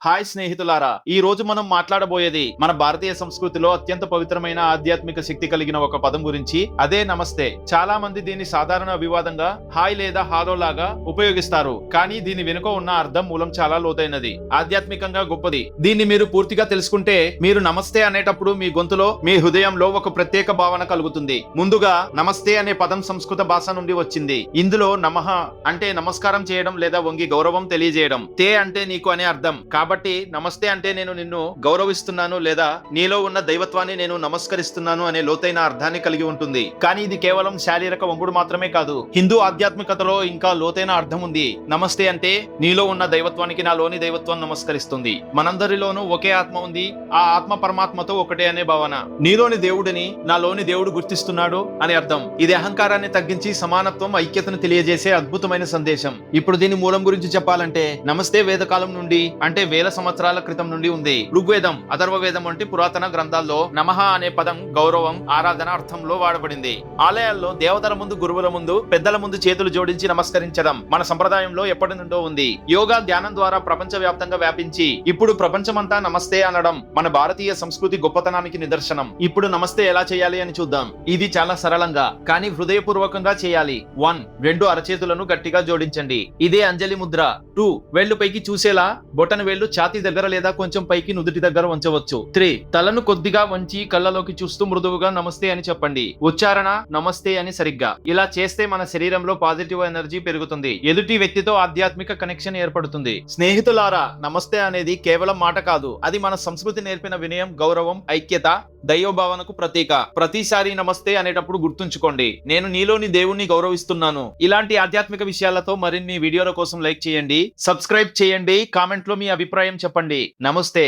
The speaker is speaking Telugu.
హాయ్ స్నేహితులారా, ఈ రోజు మనం మాట్లాడబోయేది మన భారతీయ సంస్కృతిలో అత్యంత పవిత్రమైన ఆధ్యాత్మిక శక్తి కలిగిన ఒక పదం గురించి. అదే నమస్తే. చాలా మంది దీన్ని సాధారణ అభివాదంగా హాయ్ లేదా హాలో లాగా ఉపయోగిస్తారు, కానీ దీని వెనుక ఉన్న అర్థం మూలం చాలా లోతైనది, ఆధ్యాత్మికంగా గొప్పది. దీన్ని మీరు పూర్తిగా తెలుసుకుంటే మీరు నమస్తే అనేటప్పుడు మీ గొంతులో, మీ హృదయంలో ఒక ప్రత్యేక భావన కలుగుతుంది. ముందుగా నమస్తే అనే పదం సంస్కృత భాష నుండి వచ్చింది. ఇందులో నమః అంటే నమస్కారం చేయడం లేదా వంగి గౌరవం తెలియజేయడం, తే అంటే నీకు అనే అర్థం. కాబట్టి నమస్తే అంటే నేను నిన్ను గౌరవిస్తున్నాను లేదా నీలో ఉన్న దైవత్వాన్ని నేను నమస్కరిస్తున్నాను అనే లోతైన అర్థాన్ని కలిగి ఉంటుంది. కానీ ఇది కేవలం శారీరక వంగుడు మాత్రమే కాదు. హిందూ ఆధ్యాత్మికతలో ఇంకా లోతైన అర్థం ఉంది. నమస్తే అంటే నీలో ఉన్న దైవత్వానికి నాలోని దైవత్వం నమస్కరిస్తుంది. మనందరిలోనూ ఒకే ఆత్మ ఉంది, ఆ ఆత్మ పరమాత్మతో ఒకటే అనే భావన. నీలోని దేవుడిని నాలోని దేవుడు గుర్తిస్తున్నాడు అని అర్థం. ఇది అహంకారాన్ని తగ్గించి సమానత్వం, ఐక్యతను తెలియజేసే అద్భుతమైన సందేశం. ఇప్పుడు దీని మూలం గురించి చెప్పాలంటే నమస్తే వేదకాలం నుండి, అంటే వేల సంవత్సరాల క్రితం నుండి ఉంది. ఋగ్వేదం, అథర్వవేదం వంటి పురాతన గ్రంథాల్లో నమః అనే పదం గౌరవం, ఆరాధన అర్థంలో వాడబడింది. ఆలయాల్లో దేవతల ముందు, గురువుల ముందు, పెద్దల ముందు చేతులు జోడించి నమస్కరించడం మన సంప్రదాయంలో ఎప్పటి నుండో ఉంది. యోగా, ధ్యానం ద్వారా ప్రపంచ వ్యాప్తంగా వ్యాపించి ఇప్పుడు ప్రపంచమంతా నమస్తే అనడం మన భారతీయ సంస్కృతి గొప్పతనానికి నిదర్శనం. ఇప్పుడు నమస్తే ఎలా చేయాలి అని చూద్దాం. ఇది చాలా సరళంగా కానీ హృదయపూర్వకంగా చేయాలి. 1. 2 అరచేతులను గట్టిగా జోడించండి. ఇదే అంజలి ముద్ర. 2. వేళ్లు పైకి చూసేలా, బొటన వేళ్లు ఛాతీ దగ్గర లేదా కొంచెం పైకి నుదుటి దగ్గర ఉంచవచ్చు. 3. తలను కొద్దిగా వంచి కళ్ళలోకి చూస్తూ మృదువుగా నమస్తే అని చెప్పండి. ఉచ్చారణ నమస్తే అని సరిగ్గా. ఇలా చేస్తే మన శరీరంలో పాజిటివ్ ఎనర్జీ పెరుగుతుంది, ఎదుటి వ్యక్తితో ఆధ్యాత్మిక కనెక్షన్ ఏర్పడుతుంది. స్నేహితులారా, నమస్తే అనేది కేవలం మాట కాదు, అది మన సంస్కృతి నేర్పిన వినయం, గౌరవం, ఐక్యత, దైవభావనకు ప్రతీక. ప్రతిసారి నమస్తే అనేటప్పుడు గుర్తుంచుకోండి, నేను నీలోని దేవుణ్ణి గౌరవిస్తున్నాను. ఇలాంటి ఆధ్యాత్మిక విషయాలతో మరిన్ని వీడియోల కోసం లైక్ చేయండి, సబ్స్క్రైబ్ చేయండి, కామెంట్ లో మీ అభిప్రాయం చెప్పండి. నమస్తే.